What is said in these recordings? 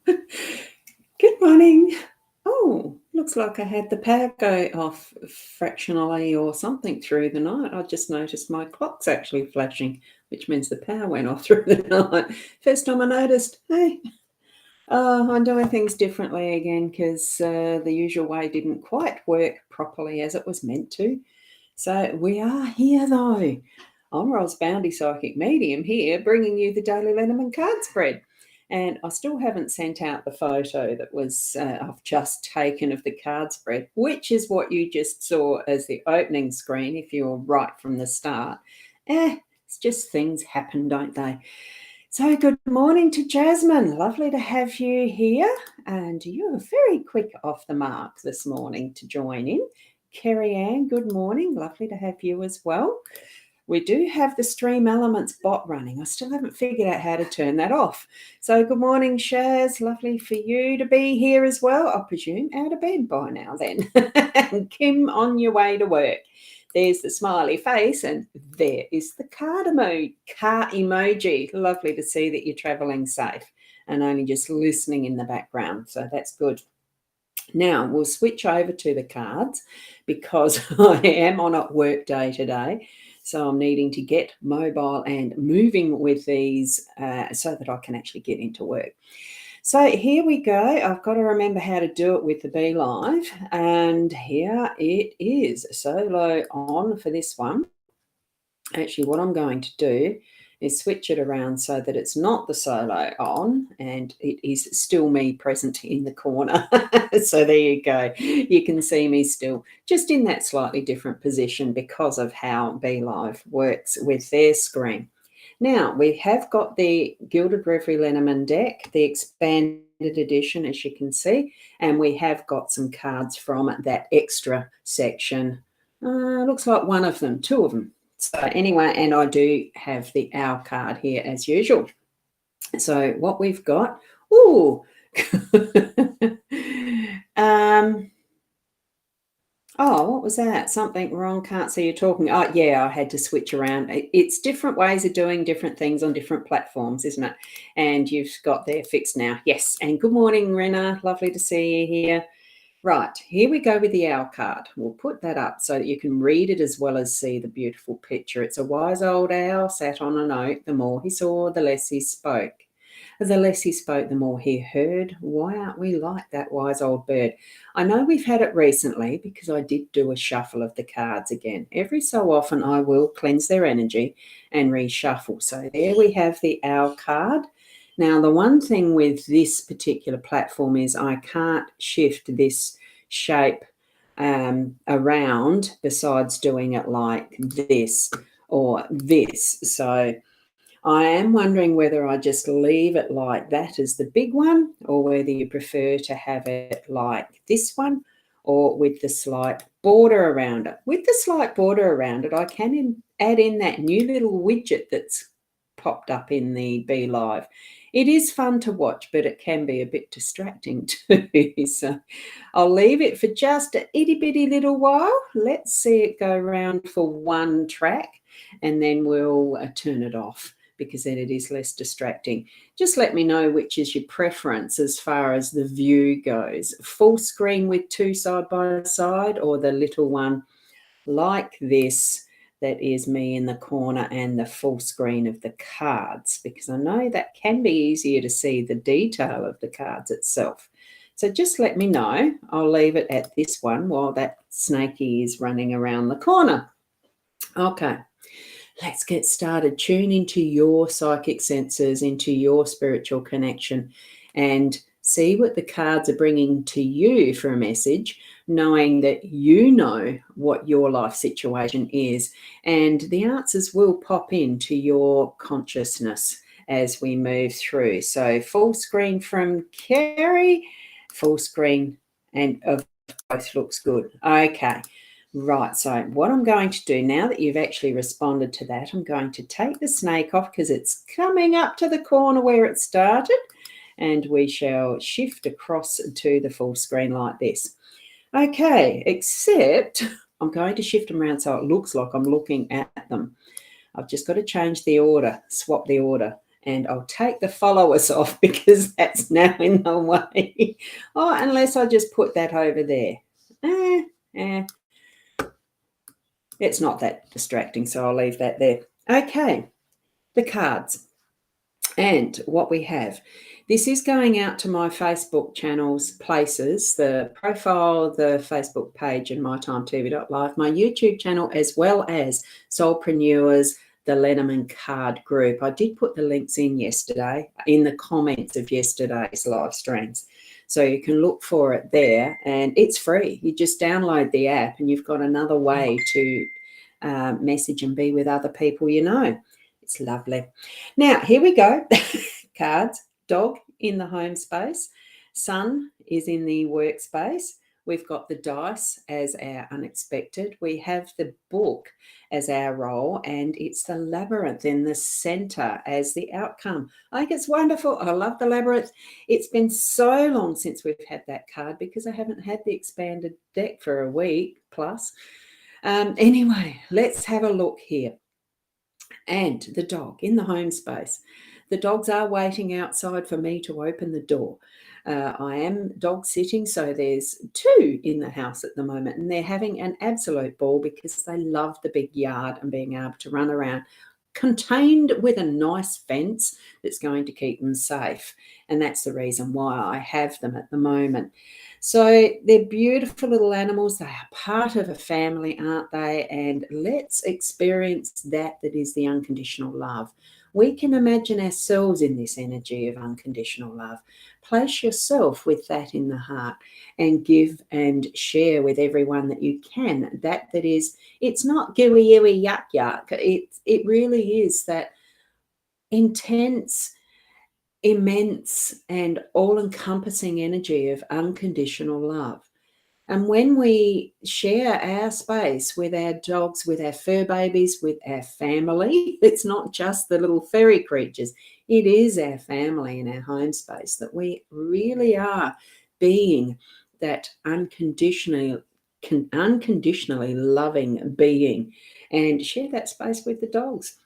Good morning. Oh, looks like I had the power go off fractionally or something through the night. I just noticed my clock's actually flashing, which means the power went off through the night. First time I noticed. Hey, I'm doing things differently again because the usual way didn't quite work properly as it was meant to. So we are here though. I'm Boundy Psychic Medium here, bringing you the Daily LENORMAND card spread. And I still haven't sent out the photo that was I've just taken of the card spread, which is what you just saw as the opening screen if you're right from the start. It's just things happen, don't they? So good morning to Jasmine. Lovely to have you here. And you're very quick off the mark this morning to join in. Kerry Ann, good morning. Lovely to have you as well. We do have the Stream Elements bot running. I still haven't figured out how to turn that off. So good morning, Shaz. Lovely for you to be here as well. I presume out of bed by now then. And Kim, on your way to work. There's the smiley face, and there is the car emoji. Lovely to see that you're travelling safe and only just listening in the background. So that's good. Now we'll switch over to the cards because I am on a work day today. So I'm needing to get mobile and moving with these so that I can actually get into work. So here we go. I've got to remember how to do it with the Be Live. And here it is. Solo on for this one. Actually, what I'm going to do is switch it around so that it's not the solo on and it is still me present in the corner. So there you go. You can see me still just in that slightly different position because of how Be Live works with their screen. Now, we have got the Gilded Reverie Lenormand deck, the expanded edition, as you can see, and we have got some cards from that extra section. Looks like one of them, two of them. So anyway, and I do have the Owl card here as usual. So what we've got, oh, what was that? Something wrong, can't see you talking. Oh, yeah, I had to switch around. It's different ways of doing different things on different platforms, isn't it? And you've got there fixed now. Yes, and good morning, Rena. Lovely to see you here. Right, here we go with the owl card. We'll put that up so that you can read it as well as see the beautiful picture. It's a wise old owl sat on an oak. The more he saw, the less he spoke. The less he spoke, the more he heard. Why aren't we like that wise old bird? I know we've had it recently because I did do a shuffle of the cards again. Every so often I will cleanse their energy and reshuffle. So there we have the owl card. Now, the one thing with this particular platform is I can't shift this shape around besides doing it like this or this. So I am wondering whether I just leave it like that as the big one or whether you prefer to have it like this one or with the slight border around it. With the slight border around it, I can add in that new little widget that's popped up in the Be Live. It is fun to watch, but it can be a bit distracting too. So I'll leave it for just a itty bitty little while. Let's see it go around for one track and then we'll turn it off because then it is less distracting. Just let me know which is your preference as far as the view goes. Full screen with two side by side or the little one like this that is me in the corner and the full screen of the cards, because I know that can be easier to see the detail of the cards itself. So just let me know. I'll leave it at this one while that snaky is running around the corner. Okay, let's get started. Tune into your psychic senses, into your spiritual connection, and see what the cards are bringing to you for a message, knowing that you know what your life situation is, and the answers will pop into your consciousness as we move through. So full screen from Kerry, full screen and of both looks good. Okay. Right, so what I'm going to do now that you've actually responded to that, I'm going to take the snake off because it's coming up to the corner where it started, and we shall shift across to the full screen like this. Okay, except I'm going to shift them around so it looks like I'm looking at them. I've just got to change the order, swap the order, And I'll take the followers off because that's now in the way. Oh, unless I just put that over there. It's not that distracting, so I'll leave that there. Okay, the cards and what we have. This is going out to my Facebook channels, places, the profile, the Facebook page, and mytimetv.live, my YouTube channel, as well as Soulpreneurs, the Lenormand card group. I did put the links in yesterday, in the comments of yesterday's live streams. So you can look for it there, and it's free. You just download the app and you've got another way to message and be with other people you know. It's lovely. Now, here we go. Cards. Dog in the home space. Sun is in the workspace. We've got the dice as our unexpected. We have the book as our role, and it's the labyrinth in the center as the outcome. I think it's wonderful. I love the labyrinth. It's been so long since we've had that card because I haven't had the expanded deck for a week plus. Anyway, let's have a look here. And the dog in the home space. The dogs are waiting outside for me to open the door. I am dog sitting, so there's 2 in the house at the moment, and they're having an absolute ball because they love the big yard and being able to run around, contained with a nice fence that's going to keep them safe. And that's the reason why I have them at the moment. So they're beautiful little animals. They are part of a family, aren't they? And let's experience that is the unconditional love. We can imagine ourselves in this energy of unconditional love. Place yourself with that in the heart and give and share with everyone that you can. That is, it's not gooey, ooey, yuck, yuck. It really is that intense, immense and all-encompassing energy of unconditional love. And when we share our space with our dogs, with our fur babies, with our family, it's not just the little furry creatures, it is our family and our home space, that we really are being that unconditionally loving being, and share that space with the dogs.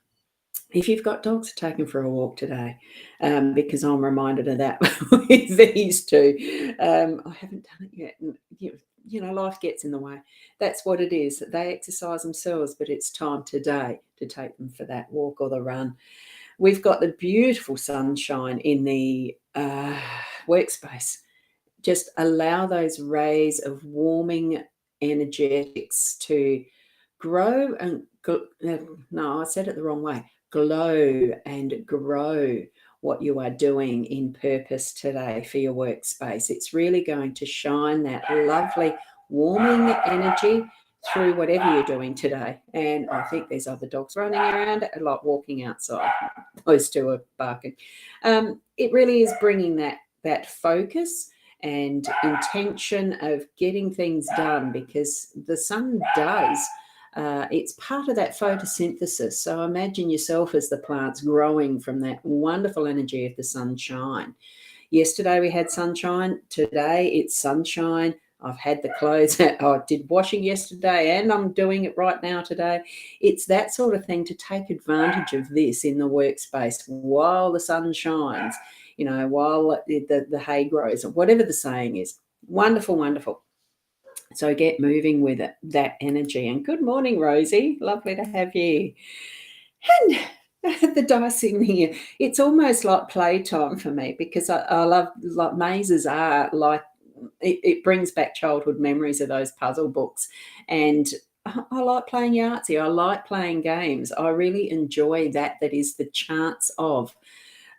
If you've got dogs, take them for a walk today, because I'm reminded of that with these 2. I haven't done it yet. And, life gets in the way. That's what it is. They exercise themselves, but it's time today to take them for that walk or the run. We've got the beautiful sunshine in the workspace. Just allow those rays of warming energetics to grow and no, I said it the wrong way. Glow and grow what you are doing in purpose today for your workspace. It's really going to shine that lovely warming energy through whatever you're doing today. And I think there's other dogs running around, like walking outside. Those 2 are barking. It really is bringing that focus and intention of getting things done, because the sun does. It's part of that photosynthesis. So imagine yourself as the plants growing from that wonderful energy of the sunshine. Yesterday we had sunshine. Today it's sunshine. I've had the clothes. I did washing yesterday and I'm doing it right now today. It's that sort of thing, to take advantage of this in the workspace while the sun shines, while the hay grows, or whatever the saying is. Wonderful, wonderful. So get moving with it, that energy. And good morning, Rosie. Lovely to have you. And the dice in here, it's almost like playtime for me, because I love, like, mazes are like, it brings back childhood memories of those puzzle books. And I like playing Yahtzee. I like playing games. I really enjoy that is the chance of,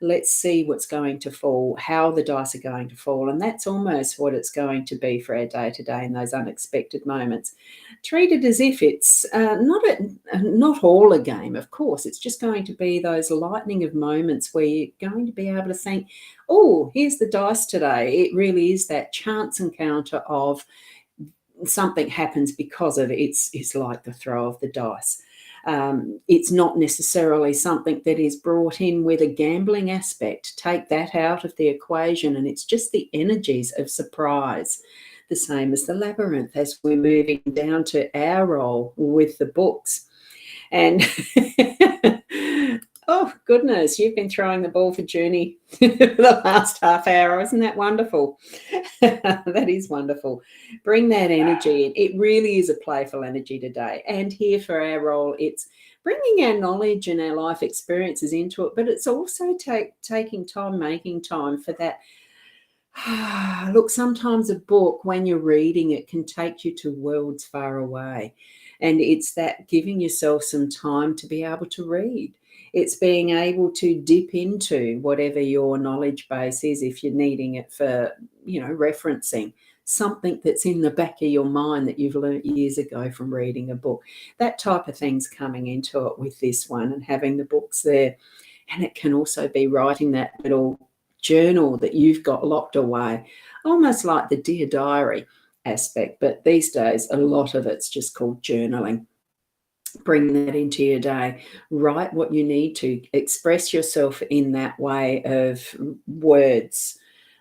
let's see what's going to fall, how the dice are going to fall. And that's almost what it's going to be for our day-to-day in those unexpected moments. Treat it as if it's not all a game, of course. It's just going to be those lightning of moments where you're going to be able to think, oh, here's the dice today. It really is that chance encounter of something happens because of it. It's like the throw of the dice. It's not necessarily something that is brought in with a gambling aspect. Take that out of the equation, and it's just the energies of surprise. The same as the labyrinth as we're moving down to our role with the books. And Oh, goodness, you've been throwing the ball for Junie for the last half hour. Isn't that wonderful? That is wonderful. Bring that energy in. It really is a playful energy today. And here for our role, it's bringing our knowledge and our life experiences into it, but it's also taking time, making time for that. Look, sometimes a book, when you're reading it, can take you to worlds far away. And it's that giving yourself some time to be able to read. It's being able to dip into whatever your knowledge base is, if you're needing it for, referencing something that's in the back of your mind that you've learnt years ago from reading a book. That type of thing's coming into it with this one, and having the books there. And it can also be writing that little journal that you've got locked away, almost like the Dear Diary aspect. But these days, a lot of it's just called journaling. Bring that into your day. Write what you need to. Express yourself in that way of words.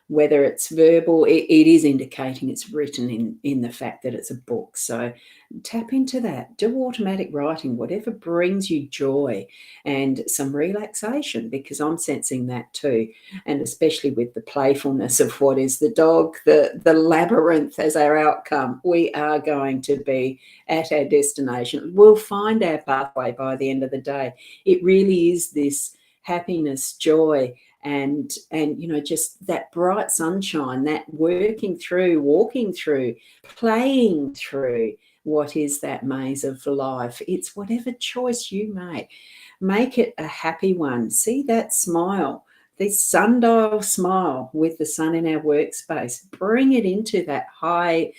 Whether it's verbal, it is indicating it's written in the fact that it's a book. So tap into that. Do automatic writing, whatever brings you joy and some relaxation, because I'm sensing that too. And especially with the playfulness of what is the dog, the labyrinth as our outcome, we are going to be at our destination. We'll find our pathway by the end of the day. It really is this happiness, joy, and just that bright sunshine, that working through, walking through, playing through what is that maze of life. It's whatever choice you make it a happy one. See that smile, this sundial smile with the sun in our workspace. Bring it into that high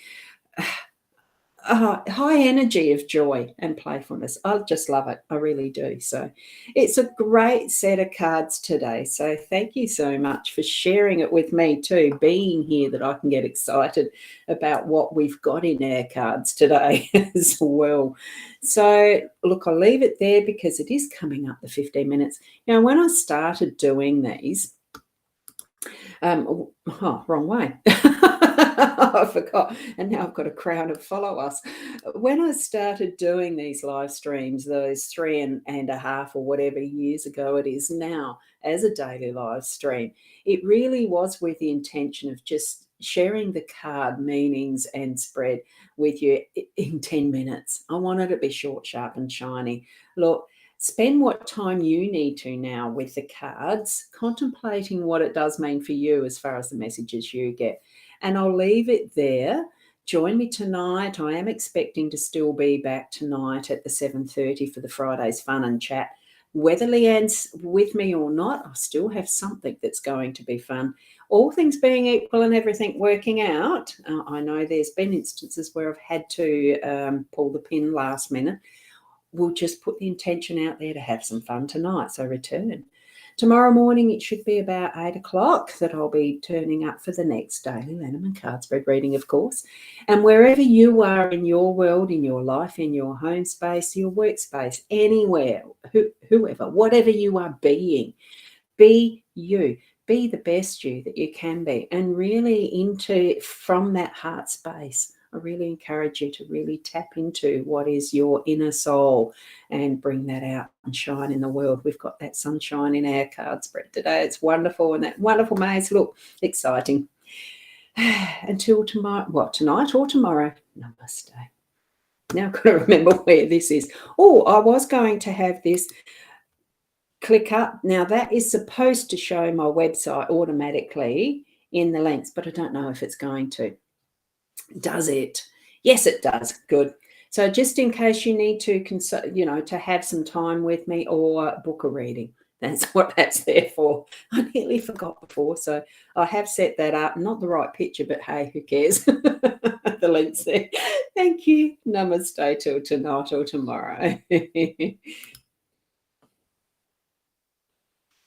energy of joy and playfulness. I just love it. I really do. So it's a great set of cards today. So thank you so much for sharing it with me too, being here, that I can get excited about what we've got in our cards today as well. So look, I'll leave it there because it is coming up the 15 minutes. Now, when I started doing these, wrong way. I forgot. And now I've got a crowd of followers. When I started doing these live streams, those 3.5 or whatever years ago it is now, as a daily live stream, it really was with the intention of just sharing the card meanings and spread with you in 10 minutes. I wanted it to be short, sharp and shiny. Look, spend what time you need to now with the cards, contemplating what it does mean for you as far as the messages you get. And I'll leave it there. Join me tonight. I am expecting to still be back tonight at the 7:30 for the Friday's Fun and Chat. Whether Leanne's with me or not, I still have something that's going to be fun. All things being equal and everything working out, I know there's been instances where I've had to pull the pin last minute. We'll just put the intention out there to have some fun tonight. So return. Tomorrow morning, it should be about 8 o'clock that I'll be turning up for the next daily Lenormand card spread reading, of course. And wherever you are in your world, in your life, in your home space, your workspace, anywhere, whoever, whatever you are being, be you. Be the best you that you can be, and really from that heart space. I really encourage you to really tap into what is your inner soul and bring that out and shine in the world. We've got that sunshine in our card spread today. It's wonderful, and that wonderful maze. Look, exciting. Until tomorrow, tonight or tomorrow, namaste. Now I've got to remember where this is. Oh, I was going to have this click up. Now that is supposed to show my website automatically in the links, but I don't know if it's going to. Does it? Yes, it does. Good. So just in case you need to, to have some time with me or book a reading, that's what that's there for. I nearly forgot before, so I have set that up. Not the right picture, but hey, who cares? The link's there. Thank you. Namaste till tonight or tomorrow.